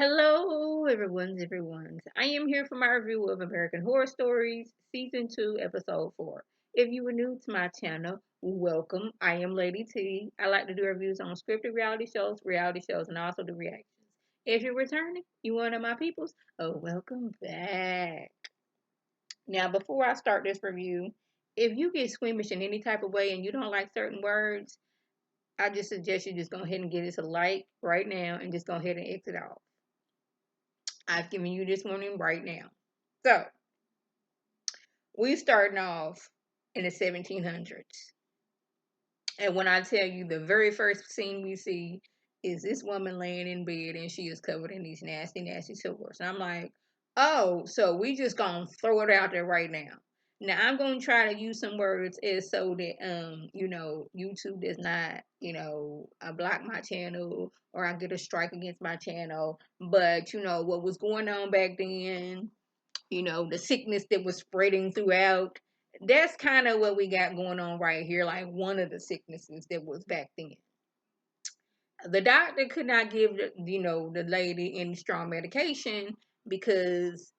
Hello, everyone's. I am here for my review of American Horror Stories, Season 2, Episode 4. If you are new to my channel, welcome. I am Lady T. I like to do reviews on scripted reality shows, and I also do reactions. If you're returning, you one of my peoples, welcome back. Now, before I start this review, if you get squeamish in any type of way and you don't like certain words, I just suggest you just go ahead and give this a like right now and just go ahead and exit out. I've given you this warning right now. So, we starting off in the 1700s. And when I tell you the very first scene we see is this woman laying in bed and she is covered in these nasty, nasty sores. And I'm like, oh, so we just gonna throw it out there right now. Now I'm gonna try to use some words as so that YouTube does not, block my channel or I get a strike against my channel. But what was going on back then, the sickness that was spreading throughout. That's kind of what we got going on right here, like one of the sicknesses that was back then. The doctor could not give the lady any strong medication because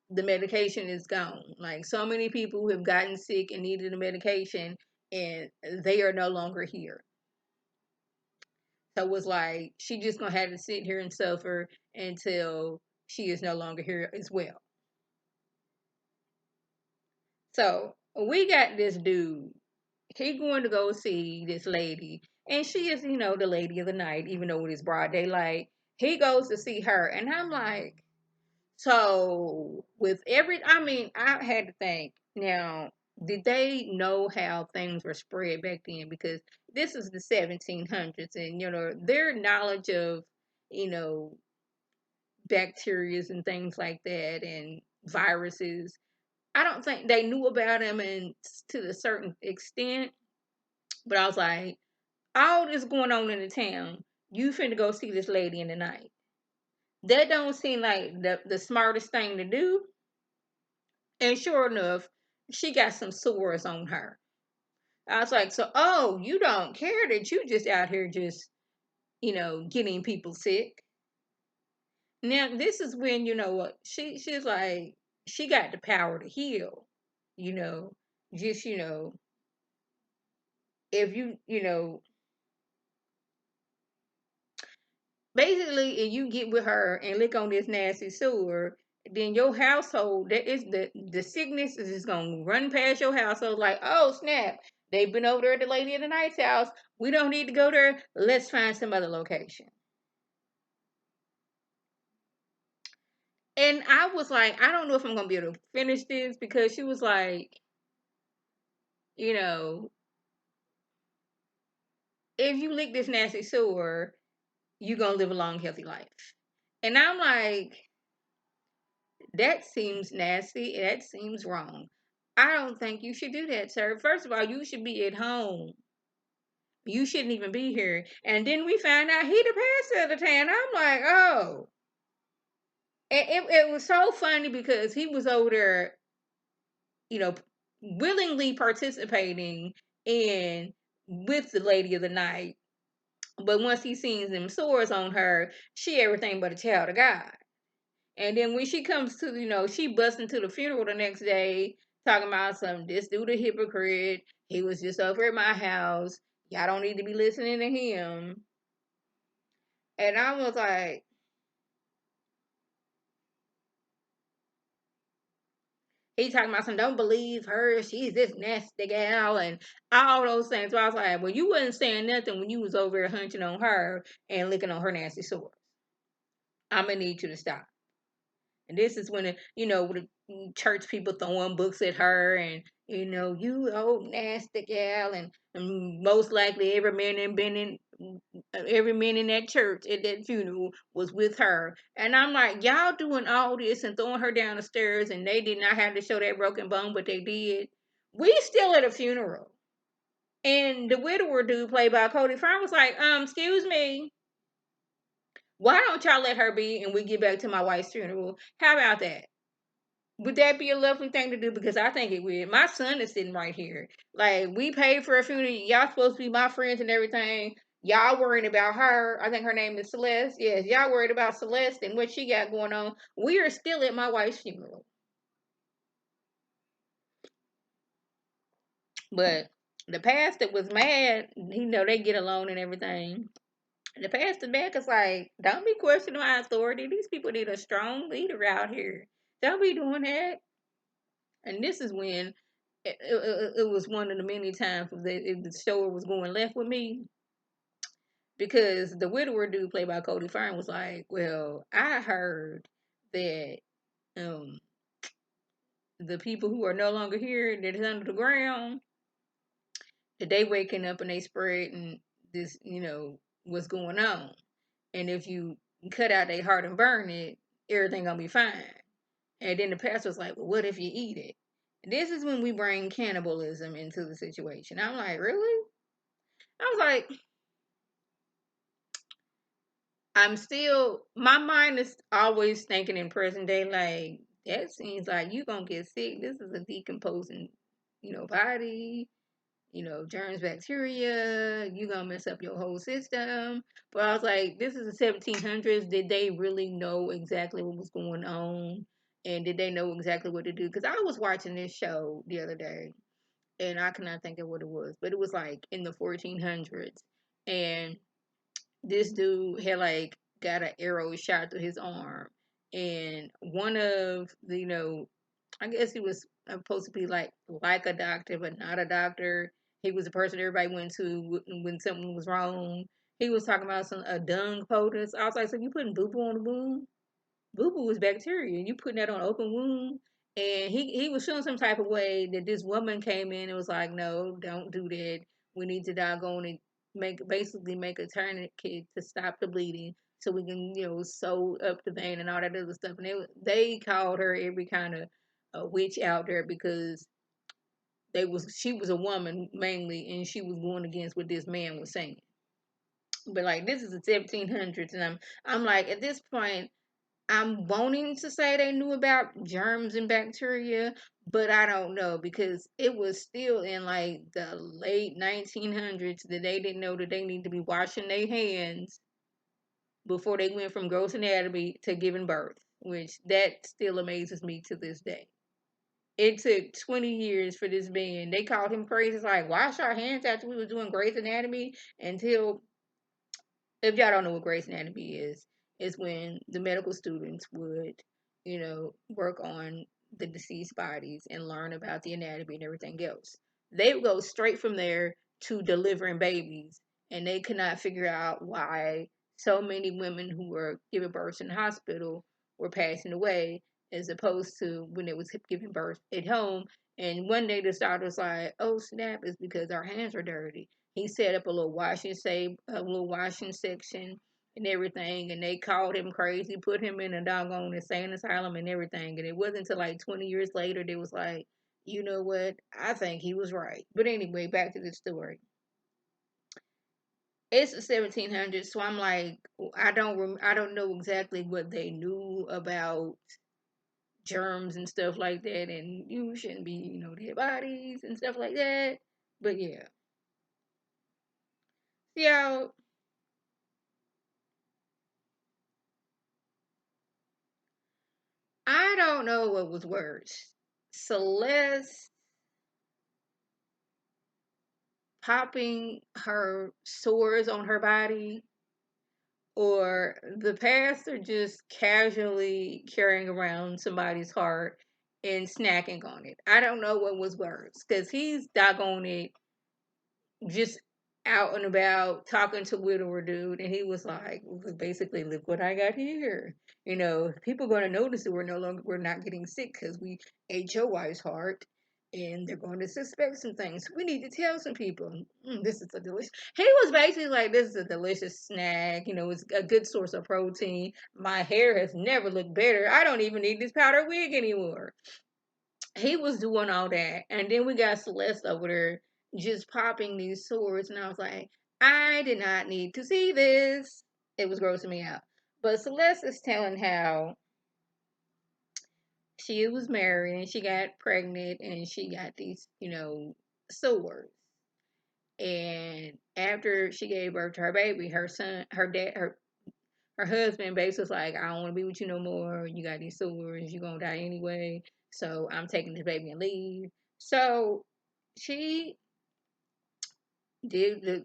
the medication is gone. Like so many people who have gotten sick and needed the medication and they are no longer here. So it was like she just gonna have to sit here and suffer until she is no longer here as well. So we got this dude. He going to go see this lady, and she is, the lady of the night, even though it is broad daylight. He goes to see her, and I'm like, so with I had to think now. Did they know how things were spread back then? Because this is the 1700s, and their knowledge of, you know, bacteria and things like that, and viruses. I don't think they knew about him and to a certain extent, but I was like, all this going on in the town, you finna go see this lady in the night. That don't seem like the smartest thing to do. And sure enough, she got some sores on her. I was like, so you don't care that you just out here just, getting people sick. Now this is when what she's like she got the power to heal, you know, just if basically if you get with her and lick on this nasty sewer, then your household that is the sickness is just gonna run past your household like, oh snap, they've been over there at the lady of the night's house. We don't need to go there. Let's find some other location. And I was like, I don't know if I'm gonna be able to finish this because she was like, you know, if you lick this nasty sewer, you gonna live a long, healthy life. And I'm like, that seems nasty. That seems wrong. I don't think you should do that, sir. First of all, you should be at home. You shouldn't even be here. And then we find out he the pastor of the town. I'm like, oh. It was so funny because he was over there, you know, willingly participating in with the lady of the night. But once he sees them sores on her, she everything but a child of God. And then when she comes to, she busts into the funeral the next day talking about something, this dude a hypocrite. He was just over at my house. Y'all don't need to be listening to him. And I was like, he talking about some, don't believe her. She's this nasty gal and all those things. So I was like, well, you wasn't saying nothing when you was over there hunching on her and licking on her nasty sores. I'm going to need you to stop. And this is when, the church people throwing books at her and, you old nasty gal. And most likely every man in that church at that funeral was with her. And I'm like, y'all doing all this and throwing her down the stairs and they did not have to show that broken bone, but they did. We still at a funeral. And the widower dude played by Cody Fern was like, excuse me. Why don't y'all let her be and we get back to my wife's funeral? How about that? Would that be a lovely thing to do? Because I think it would. My son is sitting right here. Like, we paid for a funeral. Y'all supposed to be my friends and everything. Y'all worried about her. I think her name is Celeste. Yes, y'all worried about Celeste and what she got going on. We are still at my wife's funeral. But the pastor was mad. They get along and everything. The pastor back is like, don't be questioning my authority. These people need a strong leader out here. Don't be doing that. And this is when it was one of the many times that the show was going left with me, because the widower dude played by Cody Fine was like, well, I heard that um the people who are no longer here, that is under the ground, that they waking up and they spreading this, what's going on. And if you cut out their heart and burn it, everything gonna be fine. And then the pastor was like, well, what if you eat it? This is when we bring cannibalism into the situation. I'm like, really? I was like, my mind is always thinking in present day, like, that seems like you gonna get sick. This is a decomposing, body, germs, bacteria, you gonna mess up your whole system. But I was like, this is the 1700s. Did they really know exactly what was going on? And did they know exactly what to do? Because I was watching this show the other day, and I cannot think of what it was, but it was like in the 1400s. And this dude had like got an arrow shot through his arm. And one of the, I guess he was supposed to be like a doctor, but not a doctor. He was the person everybody went to when something was wrong. He was talking about a dung poultice. I was like, so you putting boo boo on the wound? Boo boo is bacteria. You putting that on an open wound? And he was feeling some type of way that this woman came in and was like, no, don't do that. We need to doggone and make a tourniquet to stop the bleeding so we can, sew up the vein and all that other stuff. And they called her every kind of witch out there, because she was a woman mainly, and she was going against what this man was saying. But like, this is the 1700s, and I'm like, at this point, I'm wanting to say they knew about germs and bacteria, but I don't know, because it was still in like the late 1900s that they didn't know that they need to be washing their hands before they went from gross anatomy to giving birth, which that still amazes me to this day. It took 20 years for this man. They called him crazy. It's like, wash our hands after we was doing Grey's Anatomy. Until, if y'all don't know what Grey's Anatomy is when the medical students would, work on the deceased bodies and learn about the anatomy and everything else. They would go straight from there to delivering babies, and they could not figure out why so many women who were giving birth in the hospital were passing away, as opposed to when it was giving birth at home. And one day the doctor was like, "Oh snap! It's because our hands are dirty." He set up a little washing section and everything, and they called him crazy, put him in a doggone insane asylum and everything. And it wasn't until like 20 years later they was like, you know what? I think he was right. But anyway, back to the story. It's the 1700s, so I'm like, I don't know exactly what they knew about germs and stuff like that, and you shouldn't be, dead bodies and stuff like that. But yeah, yeah. I don't know what was worse. Celeste popping her sores on her body, or the pastor just casually carrying around somebody's heart and snacking on it. I don't know what was worse, because he's doggone it just out and about talking to widower dude, and he was like, basically, look what I got here. People going to notice that we're not getting sick because we ate your wife's heart, and they're going to suspect some things. We need to tell some people. This is a delicious. He was basically like, this is a delicious snack. It's a good source of protein. My hair has never looked better. I don't even need this powder wig anymore. He was doing all that, and then we got Celeste over there just popping these swords, and I was like, I did not need to see this. It was grossing me out. But Celeste is telling how she was married and she got pregnant and she got these, swords. And after she gave birth to her baby, her son, her dad, her husband basically was like, I don't want to be with you no more. You got these sores. You're going to die anyway. So I'm taking this baby and leave. So she did the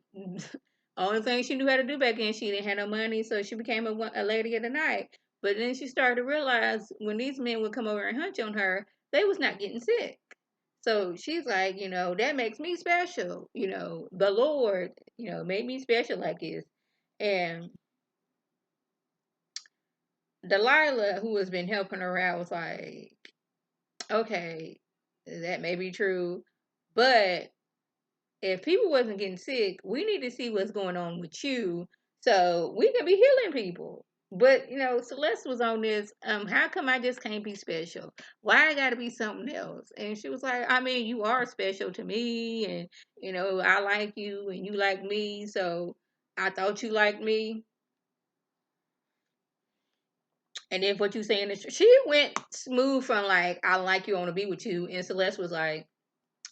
only thing she knew how to do back then. She didn't have no money. So she became a lady of the night. But then she started to realize when these men would come over and hunch on her, they was not getting sick. So she's like, that makes me special. The Lord, made me special like this. And Delilah, who has been helping her out, was like, okay, that may be true, but if people wasn't getting sick, we need to see what's going on with you so we can be healing people. But Celeste was on this. How come I just can't be special? Why I got to be something else? And she was like, I mean, you are special to me, and I like you, and you like me. So I thought you liked me. And then what you saying is she went smooth from like I like you, I want to be with you, and Celeste was like,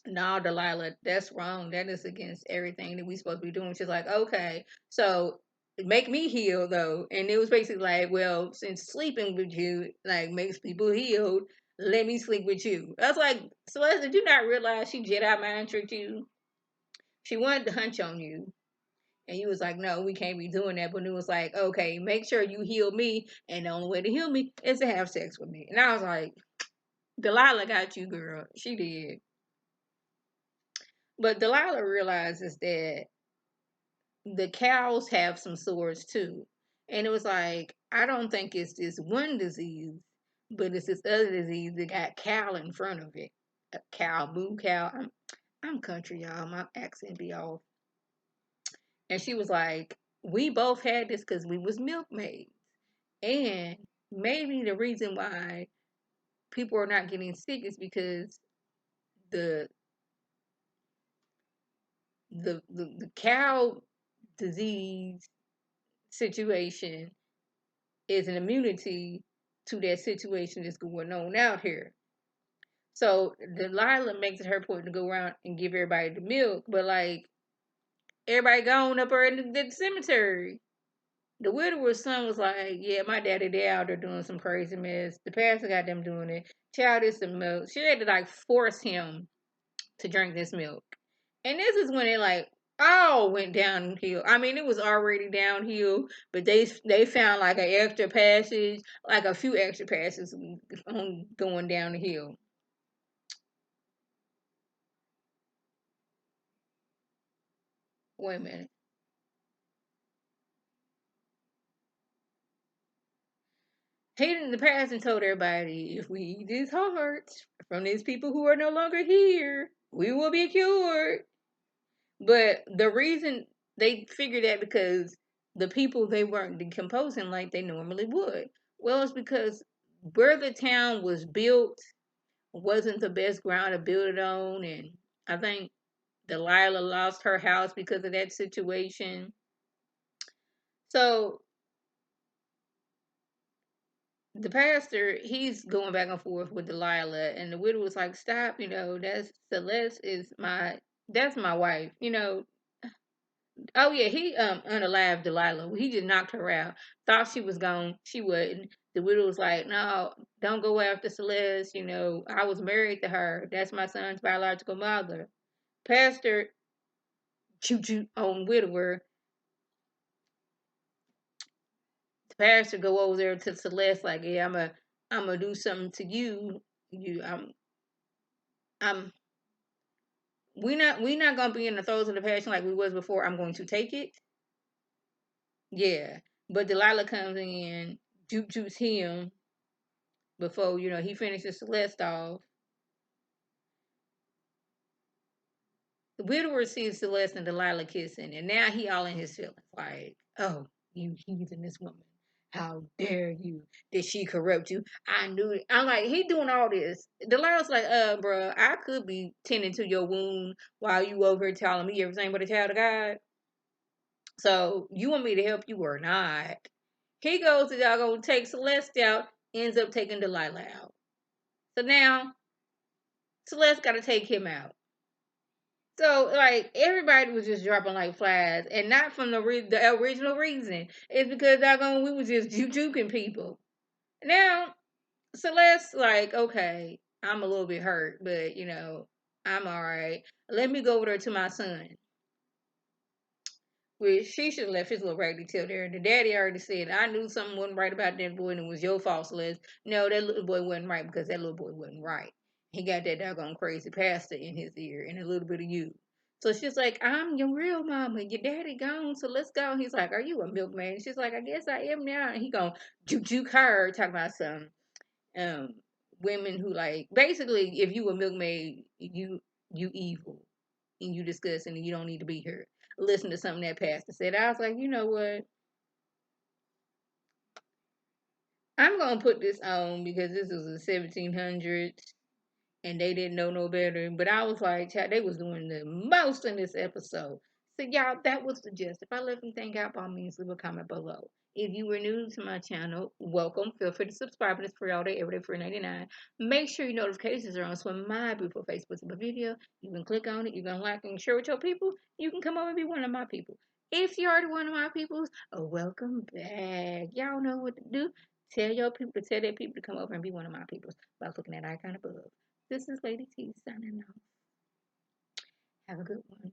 "No, Delilah, that's wrong. That is against everything that we supposed to be doing." She's like, "Okay, so make me heal though," and it was basically like, "Well, since sleeping with you like makes people healed, let me sleep with you." I was like, Celeste, did you not realize she Jedi mind tricked you? She wanted to hunch on you. And you was like, no, we can't be doing that. But it was like, okay, make sure you heal me. And the only way to heal me is to have sex with me. And I was like, Delilah got you, girl. She did. But Delilah realizes that the cows have some sores too. And it was like, I don't think it's this one disease, but it's this other disease that got cow in front of it. A cow, moo cow. I'm country, y'all. My accent be off. And she was like, we both had this because we was milkmaids. And maybe the reason why people are not getting sick is because the the cow disease situation is an immunity to that situation that's going on out here. So Delilah makes it her point to go around and give everybody the milk, but like everybody gone up there in the cemetery. The widower's son was like, yeah, my daddy, they out there doing some crazy mess. The pastor got them doing it. Child is some milk. She had to like force him to drink this milk. And this is when it like all went downhill. I mean, it was already downhill, but they found like an extra passage, like a few extra passages on going down the hill. Wait a minute. Hayden the past and told everybody, if we eat these hearts from these people who are no longer here, we will be cured. But the reason they figured that because the people they weren't decomposing like they normally would. Well, it's because where the town was built wasn't the best ground to build it on, and I think Delilah lost her house because of that situation. So the pastor, he's going back and forth with Delilah, and the widow was like, "Stop! That's Celeste is that's my wife. Oh yeah, he unalived Delilah. He just knocked her out. Thought she was gone. She wouldn't. The widow was like, "No, don't go after Celeste. I was married to her. That's my son's biological mother." Pastor choo choo on widower. The pastor go over there to Celeste like, "Yeah, I'm gonna do something to you. You, I'm. We not gonna be in the throes of the passion like we was before. I'm going to take it." Yeah, but Delilah comes in, juke jukes him before he finishes Celeste off. The widower sees Celeste and Delilah kissing, and now he all in his feelings, like, "Oh, you heathenous woman! How dare you? Did she corrupt you? I knew it." I'm like, he doing all this. Delilah's like, bro, I could be tending to your wound while you over here telling me everything but a child of God. So you want me to help you or not?" He goes to y'all go take Celeste out, ends up taking Delilah out. So now Celeste got to take him out. So like everybody was just dropping like flies, and not from the original reason. It's because we was just juking people. Now Celeste, like, okay, I'm a little bit hurt, but I'm all right. Let me go over there to my son. Which she should have left his little raggedy tail there. The daddy already said, I knew something wasn't right about that boy and it was your fault, Celeste. No, that little boy wasn't right because that little boy wasn't right. He got that doggone crazy pastor in his ear and a little bit of you. So she's like, I'm your real mama. Your daddy gone, so let's go. He's like, are you a milkman? She's like, I guess I am now. And he gonna juke her, talking about some um women who like basically if you a milkmaid, you evil and you disgusting and you don't need to be here. Listen to something that pastor said. I was like, you know what? I'm gonna put this on because this was the 1700s and they didn't know no better. But I was like, child, they was doing the most in this episode. So y'all, that was the gist. If I left anything out, by all means, leave a comment below. If you were new to my channel, welcome. Feel free to subscribe. It's free all day, every day, free 99. Make sure your notifications are on. So when my beautiful face puts up a video, you can click on it. You can like and share with your people. You can come over and be one of my people. If you're already one of my peoples, welcome back. Y'all know what to do. Tell your people to tell their people to come over and be one of my peoples by clicking that icon above. This is Lady T signing off. Have a good one.